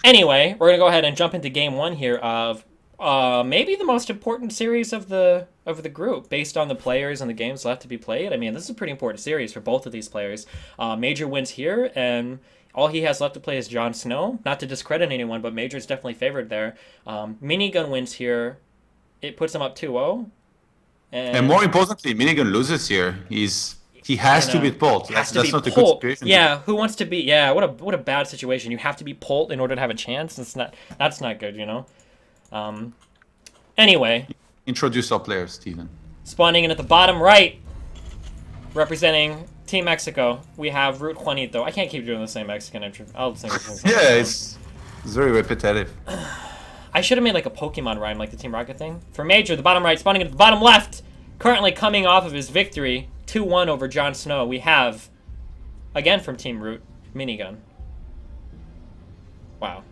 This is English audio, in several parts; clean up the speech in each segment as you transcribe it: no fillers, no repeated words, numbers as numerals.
Anyway, we're gonna go ahead and jump into game one here of maybe the most important series of the group, based on the players and the games left to be played. I mean, this is a pretty important series for both of these players. Major wins here, and all he has left to play is Jon Snow. Not to discredit anyone, but Major's definitely favored there. Minigun wins here. It puts him up 2-0. And more importantly, Minigun loses here. He has to beat Polt. That's not a good situation. Yeah, who wants to be? Yeah, what a bad situation. You have to be Polt in order to have a chance. That's not good, you know. Anyway, introduce our players, Steven. Spawning in at the bottom right, representing Team Mexico, we have Root Juanito. I can't keep doing the same Mexican intro. I'll sing it. Yeah, it's very repetitive. I should have made like a Pokemon rhyme, like the Team Rocket thing. For Major, the bottom right, spawning at the bottom left, currently coming off of his victory, 2-1 over Jon Snow. We have, again from Team Root, Minigun. Wow.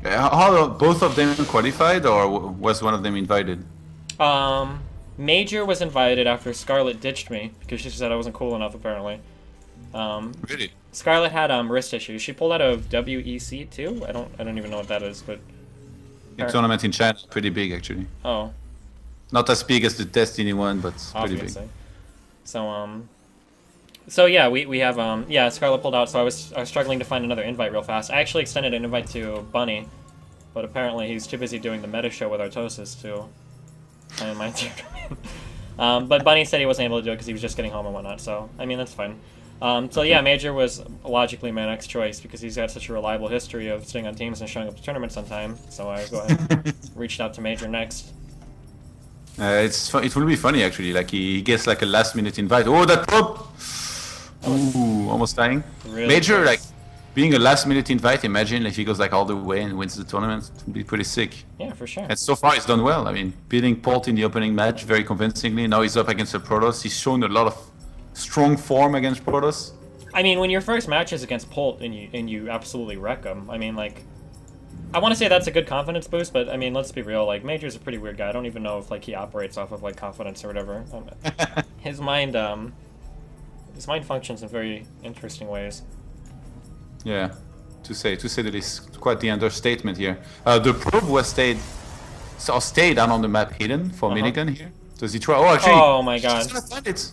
How both of them qualified, or was one of them invited? Major was invited after Scarlet ditched me because she said I wasn't cool enough. Apparently. Really? Scarlet had wrist issues. She pulled out of WEC too. I don't even know what that is, but. A tournament in China, pretty big actually. Oh. Not as big as the Destiny one, but pretty big. So yeah, we have yeah, Scarlet pulled out, so I was struggling to find another invite real fast. I actually extended an invite to Bunny, but apparently he's too busy doing the meta show with Artosis to find my turn. But Bunny said he wasn't able to do it because he was just getting home and whatnot. So I mean, that's fine. So yeah, Major was logically my next choice because he's got such a reliable history of staying on teams and showing up to tournaments on time. So I go ahead and reached out to Major next. It will be funny actually. Like he gets like a last-minute invite. Oh, that pop! Ooh, almost dying. Really Major close. Like being a last-minute invite. Imagine if he goes like all the way and wins the tournament. It would be pretty sick. Yeah, for sure. And so far he's done well. I mean, beating Polt in the opening match very convincingly. Now he's up against a Protoss. He's shown a lot of strong form against Protoss. I mean, when your first match is against Polt and you absolutely wreck him, I mean, like, I want to say that's a good confidence boost, but I mean, let's be real. Like, Major's a pretty weird guy. I don't even know if like he operates off of like confidence or whatever. His mind functions in very interesting ways. Yeah, to say the least. Quite the understatement here. The probe was stayed out on the map hidden for Minigun here. Does he try? Oh, actually. Oh my god.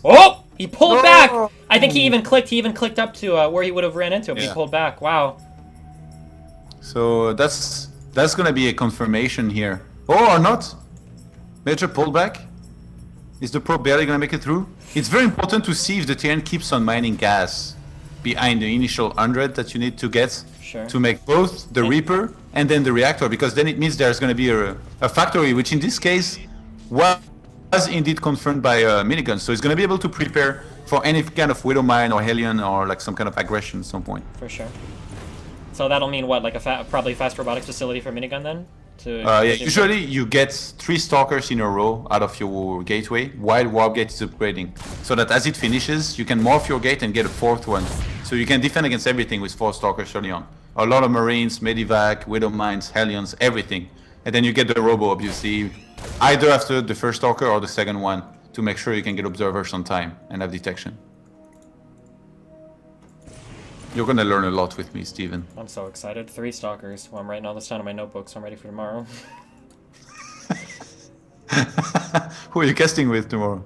Oh, he pulled back. I think he even clicked up to where he would have ran into him. Yeah. He pulled back. Wow. So that's gonna be a confirmation here. Oh, or not? Major pulled back. Is the probe barely gonna make it through? It's very important to see if the TN keeps on mining gas behind the initial 100 that you need to get to make both the Reaper and then the reactor, because then it means there's gonna be a factory, which in this case was indeed confirmed by Minigun, so he's going to be able to prepare for any kind of Widow Mine or Hellion or like some kind of aggression at some point. For sure. So that'll mean what, like a probably fast robotics facility for Minigun then? Yeah, usually you get 3 Stalkers in a row out of your gateway while Warp Gate is upgrading, so that as it finishes you can morph your gate and get a 4th one, so you can defend against everything with 4 Stalkers early on. A lot of Marines, Medivac, Widow Mines, Hellions, everything. And then you get the Robo, obviously, either after the first Stalker or the second one, to make sure you can get observers on time and have detection. You're gonna learn a lot with me, Steven. I'm so excited. 3 Stalkers. Well, I'm writing all this down in my notebook, so I'm ready for tomorrow. Who are you casting with tomorrow?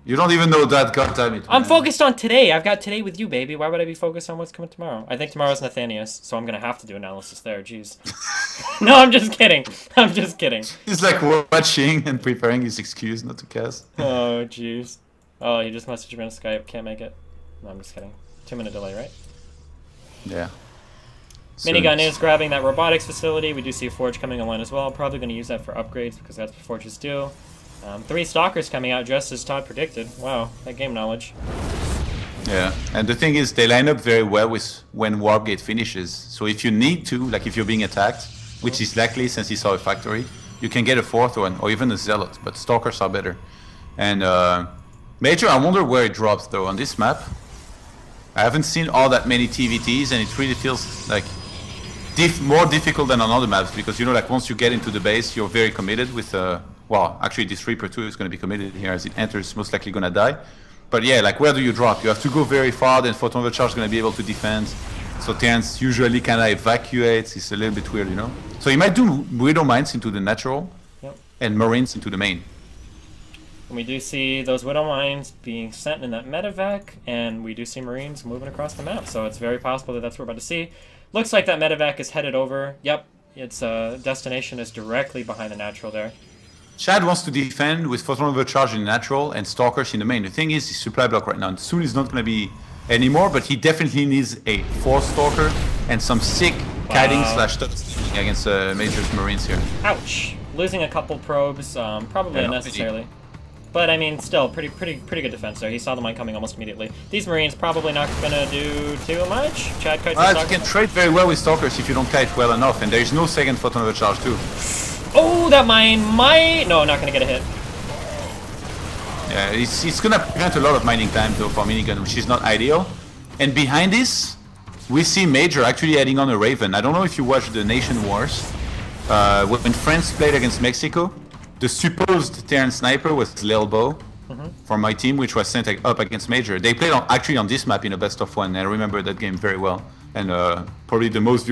You don't even know that, goddammit. I'm focused on today. I've got today with you, baby. Why would I be focused on what's coming tomorrow? I think tomorrow's Nathanius, so I'm gonna have to do analysis there. Jeez. No, I'm just kidding. I'm just kidding. He's like watching and preparing his excuse not to cast. Oh, jeez. Oh, he just messaged me on Skype. Can't make it. No, I'm just kidding. 2-minute delay, right? Yeah. Minigun is grabbing that robotics facility. We do see a Forge coming online as well. Probably going to use that for upgrades because that's what Forges do. 3 Stalkers coming out just as Todd predicted. Wow, that game knowledge. Yeah, and the thing is, they line up very well with when Warp Gate finishes. So if you need to, like if you're being attacked, which is likely since he saw a factory, you can get a 4th one, or even a Zealot, but Stalkers are better. And Major, I wonder where it drops though on this map. I haven't seen all that many TVTs, and it really feels like more difficult than on other maps, because you know, like once you get into the base, you're very committed with well, actually this Reaper 2 is going to be committed here as it enters, most likely going to die. But yeah, like where do you drop? You have to go very far, then Photon Overcharge is going to be able to defend. So Terrence usually kind of evacuates. It's a little bit weird, you know. So he might do Widow Mines into the natural, and Marines into the main. And we do see those Widow Mines being sent in that medevac, and we do see Marines moving across the map. So it's very possible that that's what we're about to see. Looks like that medevac is headed over. Yep, its destination is directly behind the natural there. Chad wants to defend with photon overcharge in natural and stalkers in the main. The thing is, his supply block right now soon is not going to be anymore, but he definitely needs a 4th stalker and some sick kiting slash stuff against Major's Marines here. Ouch! Losing a couple probes, probably unnecessarily. But I mean, still pretty good defense there. He saw the mine coming almost immediately. These Marines probably not gonna do too much. Chad kites the you can trade very well with stalkers if you don't kite well enough, and there is no second photon overcharge too. Oh, that mine might... No, not gonna get a hit. Yeah, it's gonna prevent a lot of mining time though for Minigun, which is not ideal. And behind this, we see Major actually adding on a Raven. I don't know if you watched the Nation Wars. When France played against Mexico, the supposed Terran sniper was Lil Bo from my team, which was sent up against Major. They played actually on this map in a best of 1, and I remember that game very well. And probably the most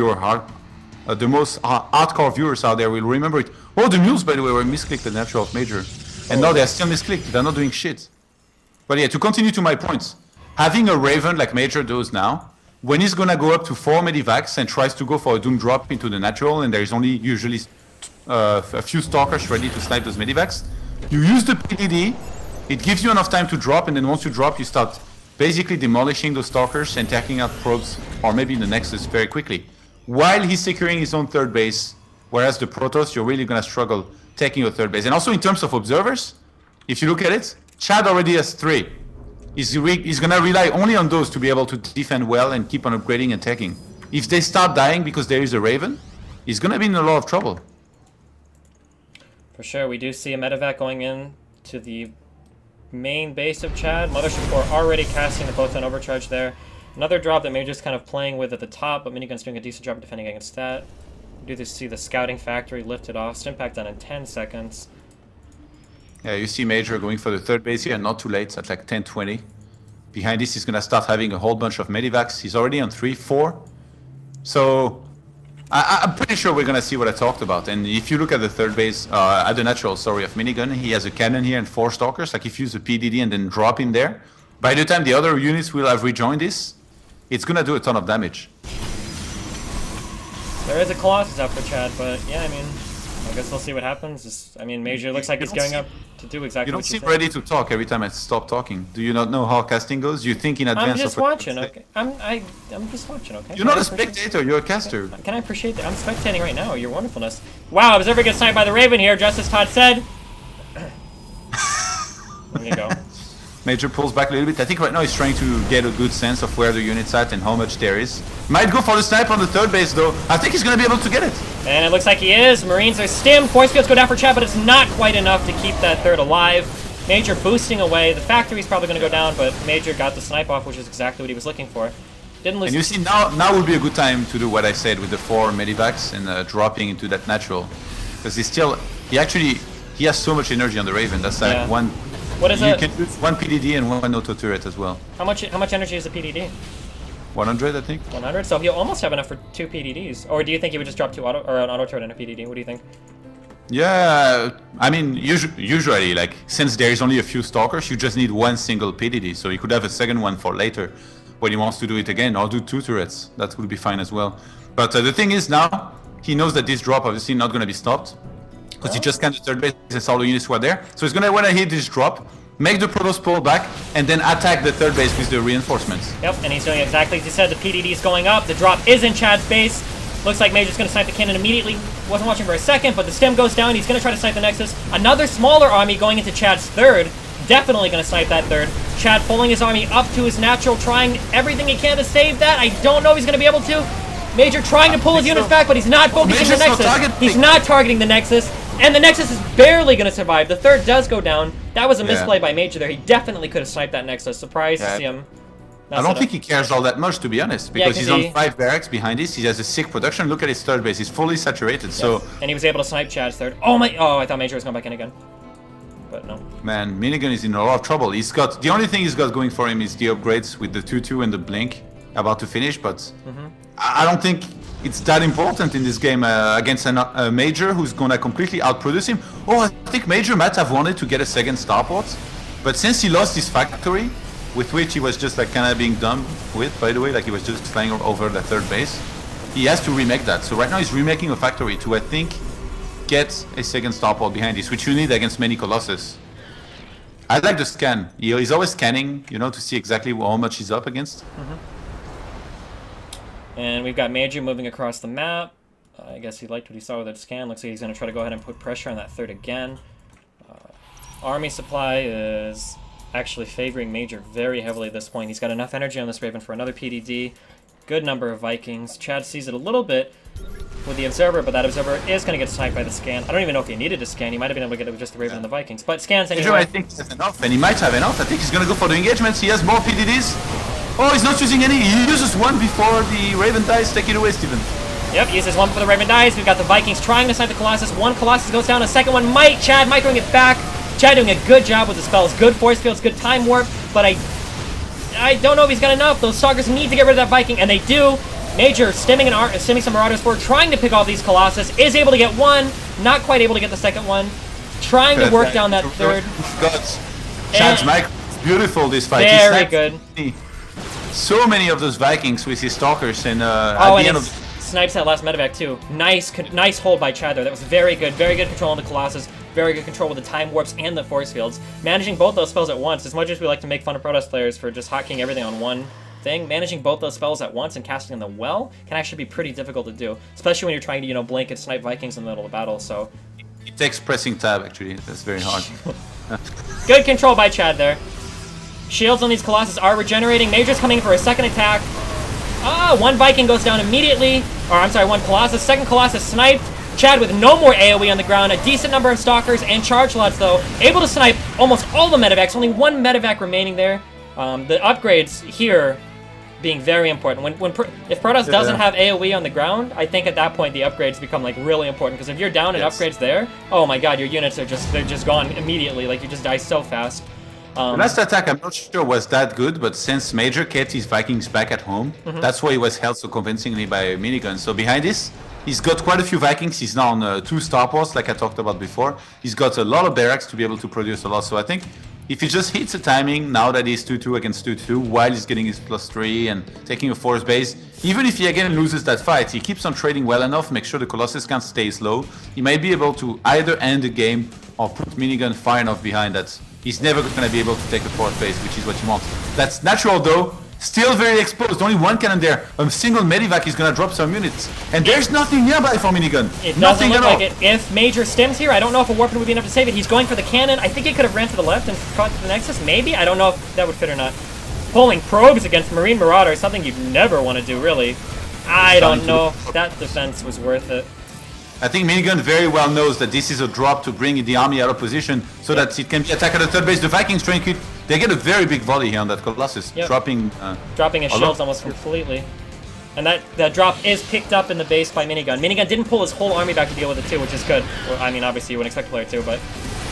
hardcore viewers out there will remember it. Oh, the mules, by the way, were misclicked at natural of Major. And now they're still misclicked, they're not doing shit. But yeah, to continue to my points, having a Raven like Major does now, when he's gonna go up to 4 medivacs and tries to go for a Doom drop into the natural, and there is only usually a few stalkers ready to snipe those medivacs, you use the PDD, it gives you enough time to drop, and then once you drop, you start basically demolishing those stalkers and taking out probes, or maybe the Nexus very quickly, while he's securing his own 3rd base, whereas the Protoss, you're really gonna struggle taking your 3rd base. And also in terms of observers, if you look at it, Chad already has 3. He's gonna rely only on those to be able to defend well and keep on upgrading and taking. If they start dying because there is a Raven, he's gonna be in a lot of trouble. For sure, we do see a medevac going in to the main base of Chad. Mothership Core already casting the photon overcharge there. Another drop that Major's kind of playing with at the top, but Minigun's doing a decent job of defending against that. We do see the scouting factory lifted off. Stimpack done in 10 seconds. Yeah, you see Major going for the 3rd base here, not too late, at like 10:20. Behind this, he's gonna start having a whole bunch of medivacs. He's already on 3, 4. So I'm pretty sure we're gonna see what I talked about. And if you look at the 3rd base, at the natural, sorry, of Minigun, he has a cannon here and 4 stalkers. Like if you use a PDD and then drop in there, by the time the other units will have rejoined this, it's gonna do a ton of damage. There is a Colossus out for Chad, but yeah, I mean, I guess we'll see what happens. I mean, Major looks like he's going up to do exactly what you said. You don't seem ready to talk every time I stop talking. Do you not know how casting goes? You think in advance? I'm just watching, okay? I'm just watching, okay? You're not a spectator, you're a caster. Can I appreciate that? I'm spectating right now, your wonderfulness. Wow, Observer gets sniped by the Raven here, just as Todd said. There you go. Major pulls back a little bit. I think right now he's trying to get a good sense of where the unit's at and how much there is. Might go for the snipe on the 3rd base though. I think he's gonna be able to get it. And it looks like he is. Marines are stimmed. Force fields go down for Chad, but it's not quite enough to keep that 3rd alive. Major boosting away. The factory's probably gonna go down, but Major got the snipe off, which is exactly what he was looking for. Didn't lose. And you see, now would be a good time to do what I said with the 4 medivacs and dropping into that natural. Because he has so much energy on the Raven. That's like one... What is it? You can do 1 PDD and 1 auto turret as well. How much energy is a PDD? 100, I think. 100. So he'll almost have enough for 2 PDDs. Or do you think he would just drop an auto turret and a PDD? What do you think? Yeah, I mean, usually, like, since there is only a few stalkers, you just need 1 single PDD. So you could have a 2nd one for later when he wants to do it again, or do 2 turrets. That would be fine as well. But the thing is now, he knows that this drop obviously not going to be stopped. Because he just scanned the 3rd base and saw the units who are there. So he's gonna wanna hit this drop, make the Protoss pull back, and then attack the 3rd base with the reinforcements. Yep, and he's doing exactly as he said. The PDD is going up. The drop is in Chad's base. Looks like Major's gonna snipe the cannon immediately. Wasn't watching for a second, but the stem goes down. He's gonna try to snipe the Nexus. Another smaller army going into Chad's 3rd. Definitely gonna snipe that 3rd. Chad pulling his army up to his natural, trying everything he can to save that. I don't know if he's gonna be able to. Major trying to pull his units back, but he's not focusing the Nexus. He's not targeting the Nexus. And the Nexus is barely going to survive. The 3rd does go down. That was a misplay by Major there. He definitely could have sniped that Nexus. Surprised to see him. I don't think he cares all that much, to be honest, because he's on 5 barracks behind this. He has a sick production. Look at his 3rd base. He's fully saturated. Yes. So. And he was able to snipe Chad's 3rd. Oh my! Oh, I thought Major was going back in again. But no. Man, Minigun is in a lot of trouble. The only thing he's got going for him is the upgrades with the 2-2 and the blink. about to finish, but I don't think it's that important in this game against a Major who's gonna completely outproduce him. Oh, I think Major might have wanted to get a second starport, but since he lost his factory, with which he was just like kind of being done with, by the way, like he was just flying over the third base, he has to remake that. So right now he's remaking a factory to, I think, get a second starport behind this, which you need against many Colossus. I like the scan. He's always scanning, you know, to see exactly how much he's up against. And we've got Major moving across the map. I guess he liked what he saw with that scan. Looks like he's going to try to go ahead and put pressure on that third again. Army supply is actually favoring Major very heavily at this point. He's got enough energy on this Raven for another PDD. Good number of Vikings. Chad sees it a little bit with the Observer, but that Observer is going to get sniped by the scan. I don't even know if he needed a scan. He might have been able to get it with just the Raven and the Vikings. But scans anyway. Major, I think has enough, and he might have enough. I think he's going to go for the engagements. He has more PDDs. Oh, he's not using any. He uses one before the Raven dies. Take it away, Steven. Yep, uses one before the Raven dies. We've got the Vikings trying to snipe the Colossus. One Colossus goes down. A second one might. Chad might bring it back. Chad doing a good job with the spells. Good force fields, good time warp. But I don't know if he's got enough. Those Stalkers need to get rid of that Viking, and they do. Major stemming some Marauders forward, trying to pick off these Colossus. Is able to get one. Not quite able to get the second one. Trying to work down that third. Chad's mic, beautiful this fight. Very good. So many of those Vikings with his Stalkers, and at the end of snipes that last medevac too. Nice hold by Chad there. That was very good control on the Colossus. Very good control with the time warps and the force fields. Managing both those spells at once. As much as we like to make fun of Protoss players for just hotkeys everything on one thing, managing both those spells at once and casting them well can actually be pretty difficult to do, especially when you're trying to, you know, blanket snipe Vikings in the middle of the battle. So it takes pressing tab actually. That's very hard. Good control by Chad there. Shields on these Colossus are regenerating. Major's coming for a second attack. One Viking goes down immediately. Or, I'm sorry, one Colossus. Second Colossus sniped. Chad with no more AoE on the ground. A decent number of Stalkers and Charge Lots, though. Able to snipe almost all the medevacs. Only one medevac remaining there. The upgrades here being very important. If Protoss doesn't have AoE on the ground, I think at that point the upgrades become like really important. Because if you're down at upgrades there, oh my god, your units are they're just gone immediately. Like, you just die so fast. The last attack, I'm not sure was that good, but since Major kept his Vikings back at home, that's why he was held so convincingly by Minigun. So behind this, he's got quite a few Vikings. He's now on 2 starports, like I talked about before. He's got a lot of barracks to be able to produce a lot. So I think if he just hits the timing, now that he's 2-2 against 2-2, while he's getting his +3 and taking a force base, even if he again loses that fight, he keeps on trading well enough, make sure the Colossus can't stay slow. He might be able to either end the game or put Minigun far enough behind that he's never going to be able to take a fourth base, which is what you want. That's natural though. Still very exposed. Only one cannon there. A single medivac is going to drop some units. And there's nothing nearby for Minigun. It doesn't look like it. If Major stems here, I don't know if a Warpin would be enough to save it. He's going for the cannon. I think he could have ran to the left and caught the Nexus. Maybe? I don't know if that would fit or not. Pulling probes against Marine Marauder is something you'd never want to do, really. I don't know if that defense was worth it. I think Minigun very well knows that this is a drop to bring the army out of position so that it can be attacked at the third base. The Vikings trying to... They get a very big volley here on that Colossus, dropping his shields almost completely. And that drop is picked up in the base by Minigun. Minigun didn't pull his whole army back to deal with it too, which is good. Well, I mean, obviously you wouldn't expect a player to, but...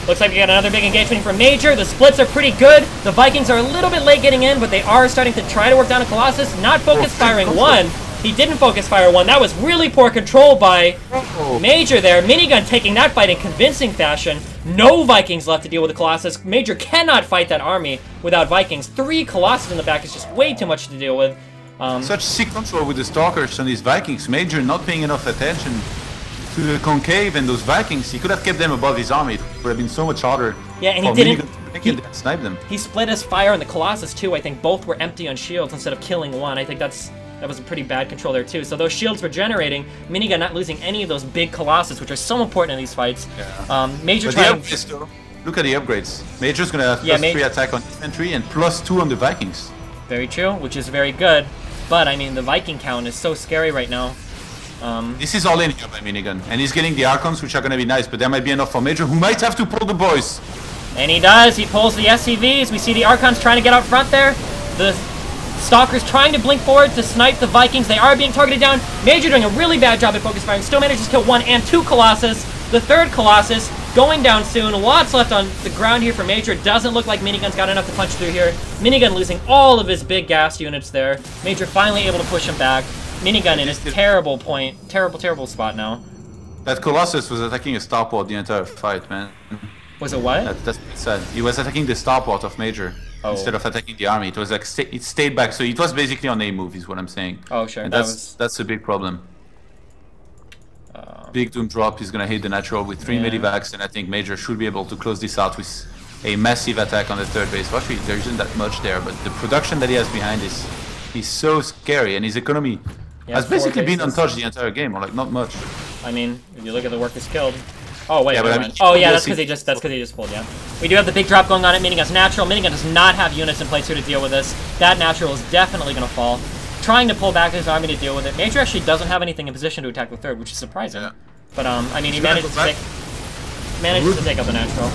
Looks like we got another big engagement from Major. The splits are pretty good. The Vikings are a little bit late getting in, but they are starting to try to work down a Colossus. Not focus firing one. He didn't focus fire one. That was really poor control by Major there. Minigun taking that fight in convincing fashion. No Vikings left to deal with the Colossus. Major cannot fight that army without Vikings. 3 Colossus in the back is just way too much to deal with. Such sick control with the Stalkers and these Vikings. Major not paying enough attention to the Concave and those Vikings. He could have kept them above his army. It would have been so much harder. Yeah, and he didn't. He snipe them. He split his fire on the Colossus too. I think both were empty on shields instead of killing one. I think that was a pretty bad control there too. So those shields were generating. Minigun not losing any of those big Colossus, which are so important in these fights. Yeah. Major trying... Look at the upgrades. Major's going to have +3 attack on infantry and +2 on the Vikings. Very true, which is very good. But, I mean, the Viking count is so scary right now. This is all in here by Minigun. And he's getting the Archons, which are going to be nice, but that might be enough for Major, who might have to pull the boys. And he does. He pulls the SCVs. We see the Archons trying to get out front there. The Stalkers trying to blink forward to snipe the Vikings. They are being targeted down. Major doing a really bad job at focus firing. Still manages to kill 1 and 2 Colossus. The third Colossus going down soon. Lots left on the ground here for Major. It doesn't look like Minigun's got enough to punch through here. Minigun losing all of his big gas units there. Major finally able to push him back. Minigun in a terrible point. Terrible spot now. That Colossus was attacking a starport the entire fight, man. Was it what? That's sad. He was attacking the starport of Major instead of attacking the army. It was like it stayed back, so it was basically on A move, is what I'm saying. Oh, sure. And that's a big problem. Big Doom drop is gonna hit the natural with 3 medivacs, and I think Major should be able to close this out with a massive attack on the third base. Actually, there isn't that much there, but the production that he has behind is so scary, and his economy has basically been untouched the entire game, or like not much. I mean, if you look at the workers killed. Oh wait, yeah, I mean, oh yeah, that's because he just pulled. Yeah, we do have the big drop going on at Minigun's natural. Minigun does not have units in place here to deal with this. That natural is definitely gonna fall. Trying to pull back his army to deal with it. Major actually doesn't have anything in position to attack the third, which is surprising. Yeah. But I mean, he manages to take out the natural.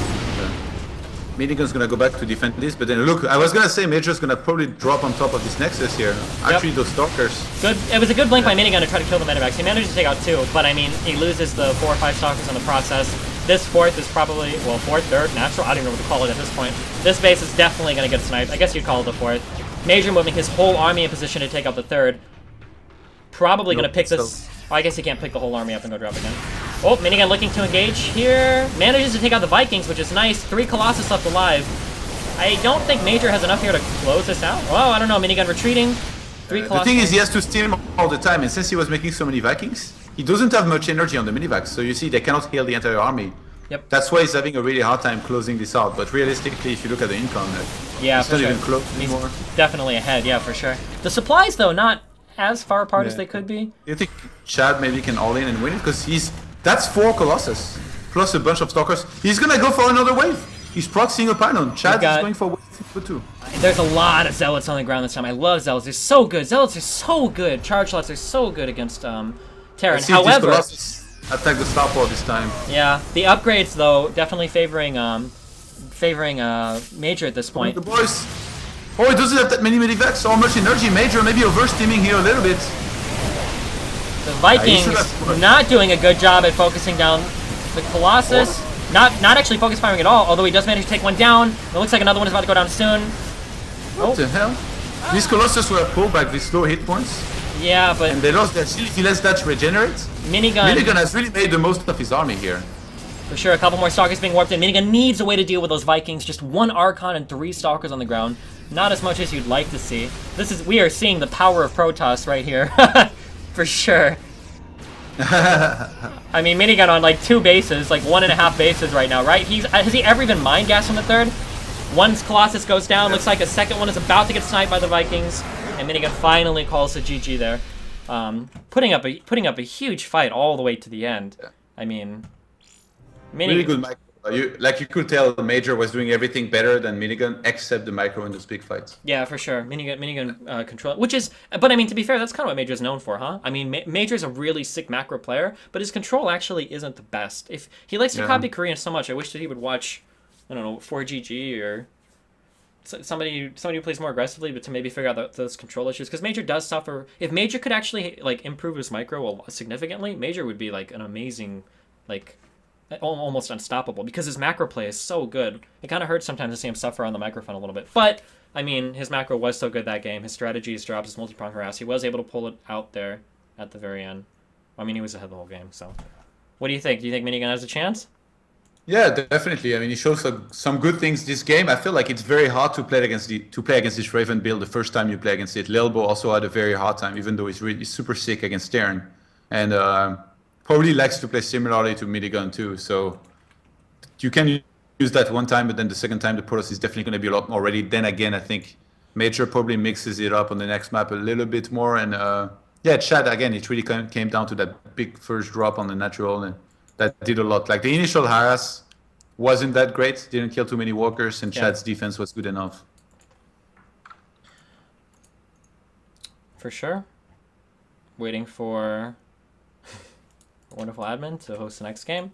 Minigun's gonna go back to defend this, but then look, I was gonna say Major's gonna probably drop on top of this Nexus here. Actually, those Stalkers. Good. It was a good blink by Minigun to try to kill the medivacs. He managed to take out 2, but I mean, he loses the 4 or 5 Stalkers in the process. This 4th is probably, well, 4th, 3rd, natural. I don't know what to call it at this point. This base is definitely gonna get sniped. I guess you'd call it the 4th. Major moving his whole army in position to take out the 3rd. Probably gonna pick this. Oh, I guess he can't pick the whole army up and go drop again. Oh, Minigun looking to engage here. Manages to take out the Vikings, which is nice. 3 Colossus left alive. I don't think Major has enough here to close this out. Oh, I don't know. Minigun retreating. 3 Colossus. The thing is, he has to steal all the time, and since he was making so many Vikings, he doesn't have much energy on the minivacs. So you see, they cannot heal the entire army. Yep. That's why he's having a really hard time closing this out. But realistically, if you look at the income, yeah, he's not even close anymore. Definitely ahead. Yeah, for sure. The supplies, though, not as far apart as they could be. You think Chad maybe can all in and win it? Because that's 4 Colossus plus a bunch of Stalkers. He's gonna go for another wave. He's proxying a pylon. Chad is going for wave 2. There's a lot of Zealots on the ground this time. I love Zealots. They're so good. Zealots are so good. Charge lots are so good against Terran. However, attack the starport this time. Yeah, the upgrades though definitely favoring Major at this point. The boys. Oh, he doesn't have that many medivacs, so much energy. Major maybe oversteaming here a little bit. The Vikings not doing a good job at focusing down the Colossus. Not actually focus firing at all, although he does manage to take one down. It looks like another one is about to go down soon. What the hell? These Colossus were pulled back with low hit points. Yeah, but... And they lost their shield. If he lets that regenerate, Minigun has really made the most of his army here. For sure, a couple more Stalkers being warped in. Minigun needs a way to deal with those Vikings. Just 1 Archon and 3 Stalkers on the ground. Not as much as you'd like to see. We are seeing the power of Protoss right here. For sure. I mean, Minigun on like 2 bases, like 1.5 bases right now, right? Has he ever even mind gassed on the 3rd? One Colossus goes down, looks like a second one is about to get sniped by the Vikings, and Minigun finally calls the GG there. Putting up a huge fight all the way to the end. I mean, really good micro. You could tell the Major was doing everything better than Minigun, except the micro in those big fights. Yeah, for sure. Minigun control, which is, but I mean, to be fair, that's kind of what Major's known for, huh? I mean, Major's a really sick macro player, but his control actually isn't the best. If he likes to copy Korean so much, I wish that he would watch, I don't know, 4GG or somebody who plays more aggressively, but to maybe figure out those control issues, because Major does suffer. If Major could actually like improve his micro significantly, Major would be like an amazing, like, almost unstoppable, because his macro play is so good. It kind of hurts sometimes to see him suffer on the microphone a little bit, but I mean, his macro was so good that game. His strategy, his drops, his multi-prong harass, he was able to pull it out there at the very end. I mean, he was ahead the whole game. So what do you think? Do you think Minigun has a chance? Yeah, definitely. I mean, he shows some good things this game. I feel like it's very hard to play against this Raven build the first time you play against it. Lilbo also had a very hard time, even though he's super sick against Terran, and probably likes to play similarly to Minigun too. So you can use that one time, but then the second time the Protoss is definitely going to be a lot more ready. Then again, I think Major probably mixes it up on the next map a little bit more. And yeah, Chad, again, it really came down to that big first drop on the natural, and that did a lot. Like the initial harass wasn't that great, didn't kill too many walkers, and Chad's defense was good enough. For sure. Waiting for wonderful admin to host the next game.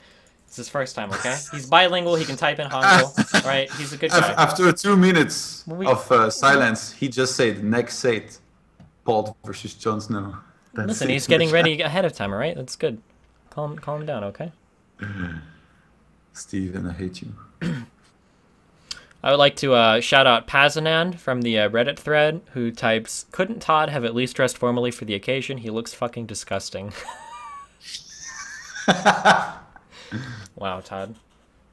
It's his first time, okay? He's bilingual, he can type in Hangul. Alright, he's a good guy. After 2 minutes of silence, he just said, next set, Paul versus Jon Snow. Listen, he's getting ready ahead of time, alright? That's good. Calm him down, okay? Steven, I hate you. I would like to shout out Pazanand from the Reddit thread, who types, "Couldn't Todd have at least dressed formally for the occasion? He looks fucking disgusting." Wow, Todd.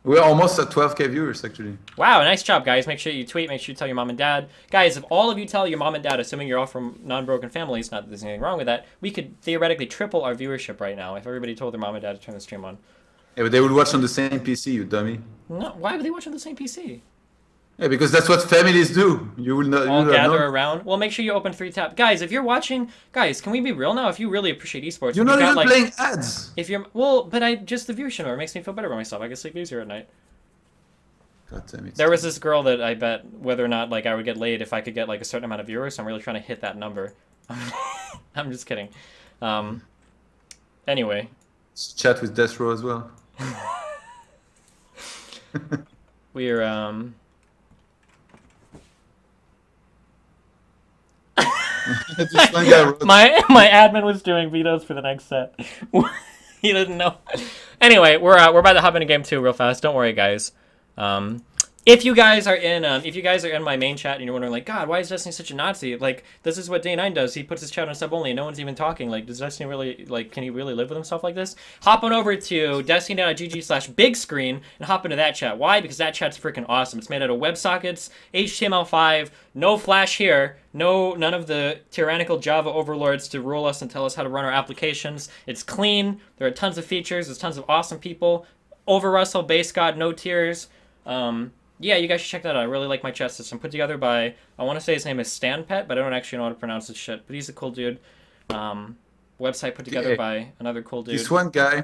We're almost at 12K viewers, actually. Wow, nice job, guys. Make sure you tweet. Make sure you tell your mom and dad. Guys, if all of you tell your mom and dad, assuming you're all from non-broken families, not that there's anything wrong with that, we could theoretically triple our viewership right now if everybody told their mom and dad to turn the stream on. Yeah, but they would watch on the same PC, you dummy. No, why would they watch on the same PC? Yeah, because that's what families do. You will not all gather around. Well, make sure you open 3-tab. Guys, if you're watching, guys, can we be real now? If you really appreciate esports, you're not even playing ads. If you're just the viewership number makes me feel better about myself. I can sleep easier at night. God damn it. There was this girl that I bet whether or not like I would get laid if I could get like a certain amount of viewers. So I'm really trying to hit that number. I'm just kidding. Anyway. Chat with Destro as well. We're my admin was doing vetoes for the next set. He didn't know. Anyway, we're about to hop into game 2 real fast. Don't worry, guys. If you guys are in my main chat and you're wondering like, God, why is Destiny such a Nazi? Like, this is what Day9 does. He puts his chat on sub only and no one's even talking. Like, does Destiny really, like, can he really live with himself like this? Hop on over to destiny.gg/bigscreen and hop into that chat. Why? Because that chat's freaking awesome. It's made out of WebSockets, HTML5, no Flash here, none of the tyrannical Java overlords to rule us and tell us how to run our applications. It's clean. There are tons of features. There's tons of awesome people. Over Russell, Base God, no tears. Yeah, you guys should check that out. I really like my chat system. Put together by, I want to say his name is StanPet, but I don't actually know how to pronounce his shit. But he's a cool dude. Website put together by another cool dude. This one guy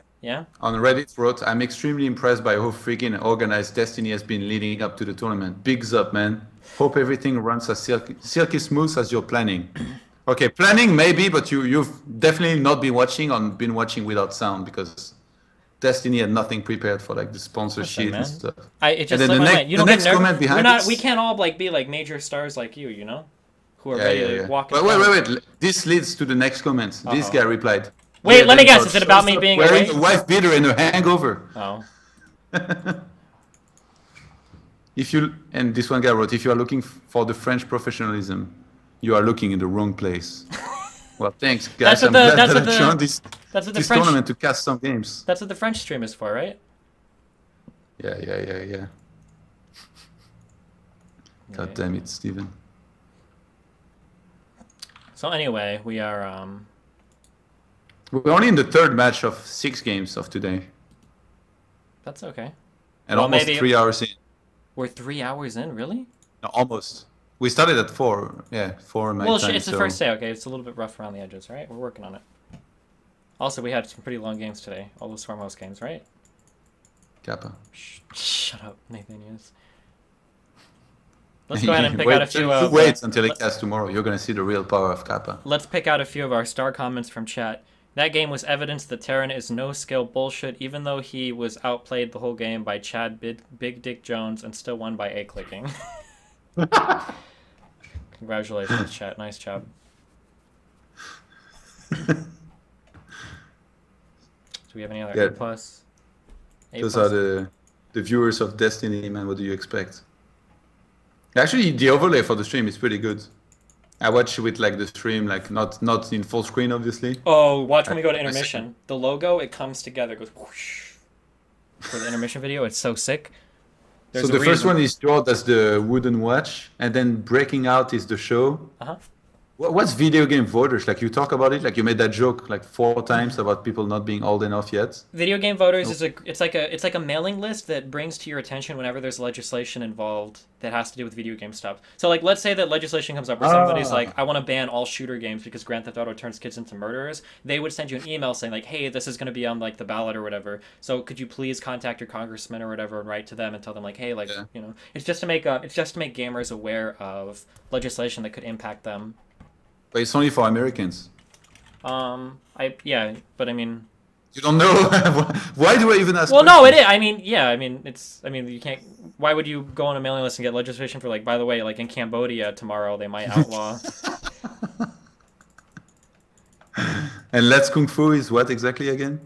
on Reddit wrote, "I'm extremely impressed by how freaking organized Destiny has been leading up to the tournament. Bigs up, man. Hope everything runs as silky smooth as you're planning." Okay, planning maybe, but you've definitely not been watching or been watching without sound because Destiny had nothing prepared for like the sponsorship and stuff. It just slipped my mind. You don't get nervous. We can't all like be like major stars like you know, who are ready to walk. But wait. This leads to the next comment. This guy replied. Wait, let me guess. Is it about me being wearing a wife beater and a hangover? Oh. And this one guy wrote, "If you are looking for the French professionalism, you are looking in the wrong place." Well, thanks, guys. I'm glad that I joined this tournament to cast some games. That's what the French stream is for, right? Yeah. God damn it, Steven. So anyway, we are... We're only in the third match of 6 games of today. That's okay. And almost 3 hours in. We're 3 hours in, really? No, almost. We started at 4. Yeah, 4 my time. Well, it's the first day, okay? It's a little bit rough around the edges, right? We're working on it. Also, we had some pretty long games today. All those Stormhouse games, right? Kappa. Shut up, Nathanius. Let's go ahead and pick out a few of... Wait until it casts tomorrow. You're going to see the real power of Kappa. Let's pick out a few of our star comments from chat. That game was evidence that Terran is no-skill bullshit, even though he was outplayed the whole game by Chad Big Dick Jones and still won by A-clicking. Congratulations, chat. Nice job. Do we have any other A+? Those are the viewers of Destiny, man. What do you expect? Actually, the overlay for the stream is pretty good. I watch with like the stream, like not in full screen, obviously. Oh, watch when we go to intermission. The logo, it comes together, it goes whoosh. For the intermission video, it's so sick. So the first one is drawn as the wooden watch, and then breaking out is the show. What's video game voters? Like you talk about it, like you made that joke like 4 times about people not being old enough yet. Video game voters is it's like a mailing list that brings to your attention whenever there's legislation involved that has to do with video game stuff. So like let's say that legislation comes up where somebody's like, I want to ban all shooter games because Grand Theft Auto turns kids into murderers. They would send you an email saying like, hey, this is going to be on like the ballot or whatever. So could you please contact your congressman or whatever and write to them and tell them like, hey, like you know, it's just to make gamers aware of legislation that could impact them. But it's only for Americans. Yeah, but I mean... You don't know? Why do I even ask Well, no, it is. I mean, yeah, I mean, you can't... Why would you go on a mailing list and get legislation for, like, by the way, like, in Cambodia tomorrow, they might outlaw... And Let's Kung Fu is what exactly again?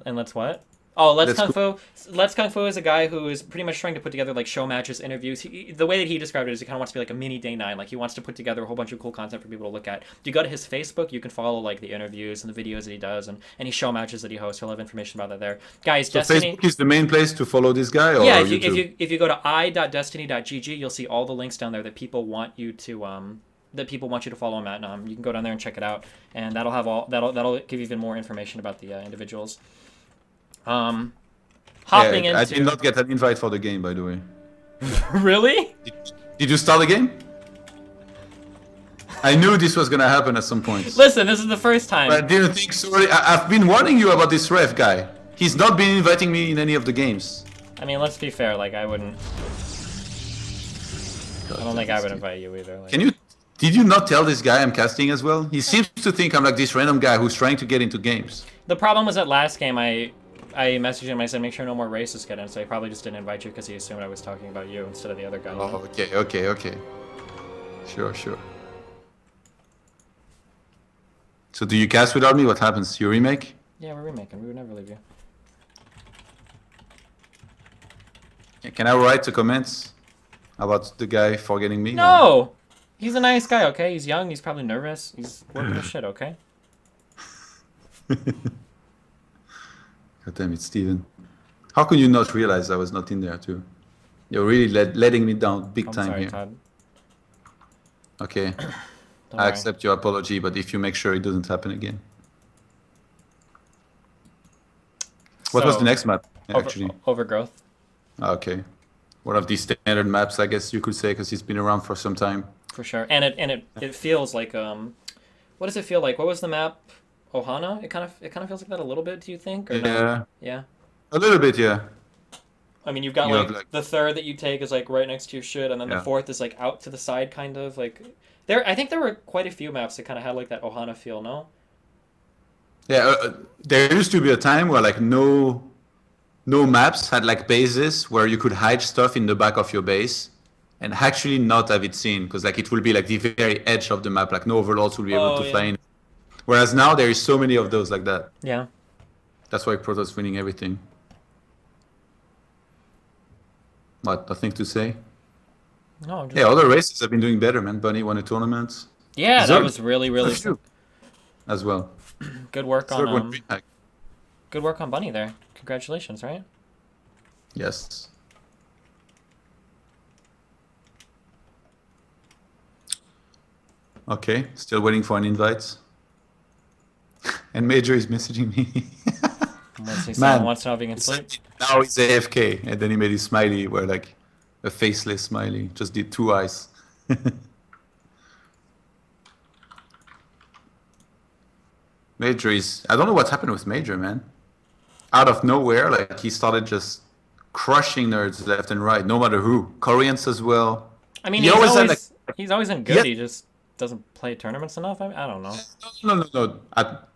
And Let's what? Oh, Let's Kung Fu. Let's Kung Fu is a guy who is pretty much trying to put together like show matches, interviews. The way that he described it is he kind of wants to be like a mini Day 9. Like he wants to put together a whole bunch of cool content for people to look at. If you go to his Facebook, you can follow like the interviews and the videos that he does and any show matches that he hosts. He'll have information about that there. Guys, so Destiny. Facebook is the main place to follow this guy, or yeah, YouTube? if you go to i.destiny.gg, you'll see all the links down there that people want you to follow him at. You can go down there and check it out, and that'll give you even more information about the individuals. Hopping into... I did not get an invite for the game, by the way. Really? Did you start the game? I knew this was gonna happen at some point. Listen, this is the first time. But I didn't think so. I've been warning you about this ref guy. He's not been inviting me in any of the games. I mean, let's be fair. Like, I wouldn't... I don't think I would invite you either. Like... Did you not tell this guy I'm casting as well? He seems to think I'm like this random guy who's trying to get into games. The problem was that last game I messaged him, I said make sure no more racists get in, so he probably just didn't invite you because he assumed I was talking about you instead of the other guy. Oh, okay. Sure. So do you cast without me? What happens? You remake? Yeah, we're remaking. We would never leave you. Can I write the comments about the guy forgetting me? No! Or? He's a nice guy, okay? He's young, he's probably nervous. He's working his shit, okay? God damn it, Steven. How could you not realize I was not in there too? You're really letting me down big time here. Todd. Okay. I accept your apology, but if you make sure it doesn't happen again. What was the next map, actually? Overgrowth. Okay. One of these standard maps, I guess you could say, because it's been around for some time. For sure. And it feels like, what does it feel like? What was the map? Ohana? It kind of feels like that a little bit, do you think? Or yeah. No? Yeah. A little bit, yeah. I mean, you've got like the third that you take is like right next to your shit, and then the fourth is like out to the side, kind of like. I think there were quite a few maps that kind of had like that Ohana feel, no? Yeah, there used to be a time where like no maps had like bases where you could hide stuff in the back of your base and actually not have it seen, because like it will be like the very edge of the map, like no overlords will be able to fly in. Whereas now there is so many of those like that. Yeah. That's why Protoss winning everything. What, nothing to say? No. Yeah, other races have been doing better, man. Bunny won a tournament. Yeah, that was really as well. Good work on good work on Bunny there. Congratulations, right? Yes. Okay, still waiting for an invite. And Major is messaging me. Wants to know if he can sleep. Now he's AFK, and then he made his smiley where like a faceless smiley, just did 2 eyes. Major is... I don't know what's happened with Major, man. Out of nowhere, like, he started just crushing nerds left and right, no matter who. Koreans as well. I mean, he's always in good, he just doesn't play tournaments enough? I don't know. No.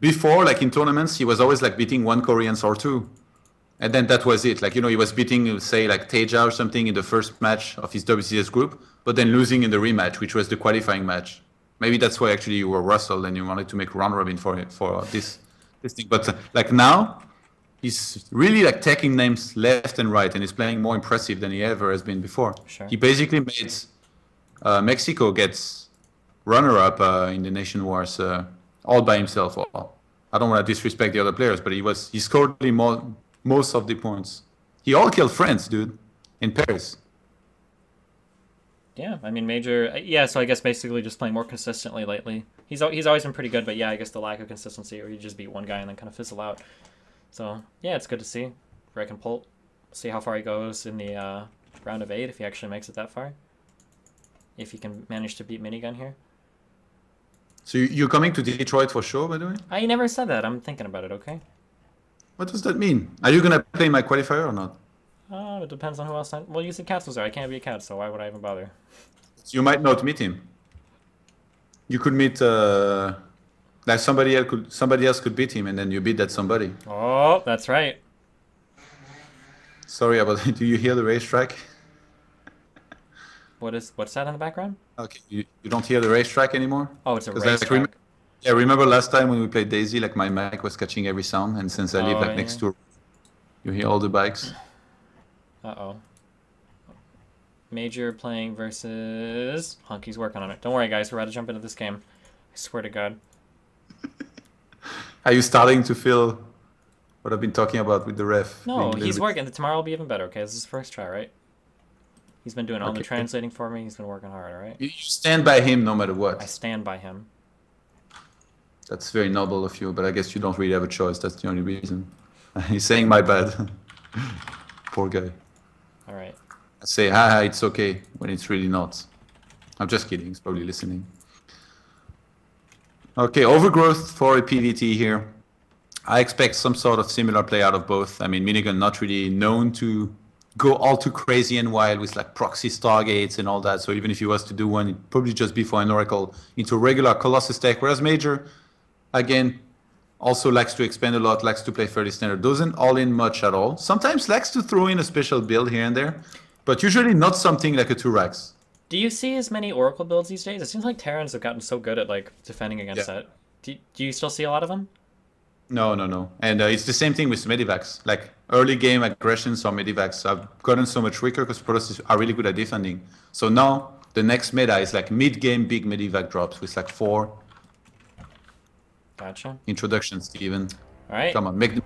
Before, like, in tournaments, he was always, like, beating 1 Korean or 2. And then that was it. Like, you know, he was beating, say, like, Teja or something in the first match of his WCS group, but then losing in the rematch, which was the qualifying match. Maybe that's why actually you were Russell and you wanted to make round robin for this thing. But like now, he's really like taking names left and right, and he's playing more impressive than he ever has been before. Sure. He basically made Mexico gets runner-up in the Nation Wars all by himself. Well, I don't want to disrespect the other players, but he scored most of the points. He all killed France, dude, in Paris. Yeah, I mean, Major... Yeah, so I guess basically just playing more consistently lately. He's always been pretty good, but yeah, I guess the lack of consistency, or you just beat one guy and then kind of fizzle out. So, yeah, it's good to see. Rick and Polt. See how far he goes in the round of 8, if he actually makes it that far. If he can manage to beat Minigun here. So you're coming to Detroit for sure, by the way? I never said that. I'm thinking about it, okay? What does that mean? Are you going to play my qualifier or not? It depends on who else. Well, you said Katz was there. I can't be a Cat, so why would I even bother? You might not meet him. You could meet like somebody else could beat him, and then you beat that somebody. Oh, that's right. Sorry about it. Do you hear the racetrack? What's that in the background? Okay, you don't hear the racetrack anymore? Oh, it's a racetrack. Yeah, remember last time when we played Daisy, like my mic was catching every sound, and since I live like next to You hear all the bikes? Uh-oh. Major playing versus... Hunky's working on it. Don't worry, guys. We're about to jump into this game. I swear to God. Are you starting to feel what I've been talking about with the ref? No, he's working. Tomorrow will be even better, okay? This is his first try, right? He's been doing all the translating for me. He's been working hard, all right? You stand by him no matter what. I stand by him. That's very noble of you, but I guess you don't really have a choice. That's the only reason. He's saying my bad. Poor guy. All right. I say, haha, it's okay, when it's really not. I'm just kidding. He's probably listening. Okay, overgrowth for a PVT here. I expect some sort of similar play out of both. I mean, Minigun not really known to go all too crazy and wild with like proxy stargates and all that. So even if he was to do one, it'd probably just be for an Oracle into regular Colossus tech. Whereas Major, again, also likes to expand a lot, likes to play fairly standard, doesn't all in much at all. Sometimes likes to throw in a special build here and there, but usually not something like a 2-Rax. Do you see as many Oracle builds these days? It seems like Terrans have gotten so good at like defending against that. Do you still see a lot of them? No. And it's the same thing with Medivacs. Like early game aggressions or Medivacs have gotten so much weaker because Protoss are really good at defending. So now the next meta is like mid-game big Medivac drops with like 4 Gotcha. introductions even. All right. Come on, make them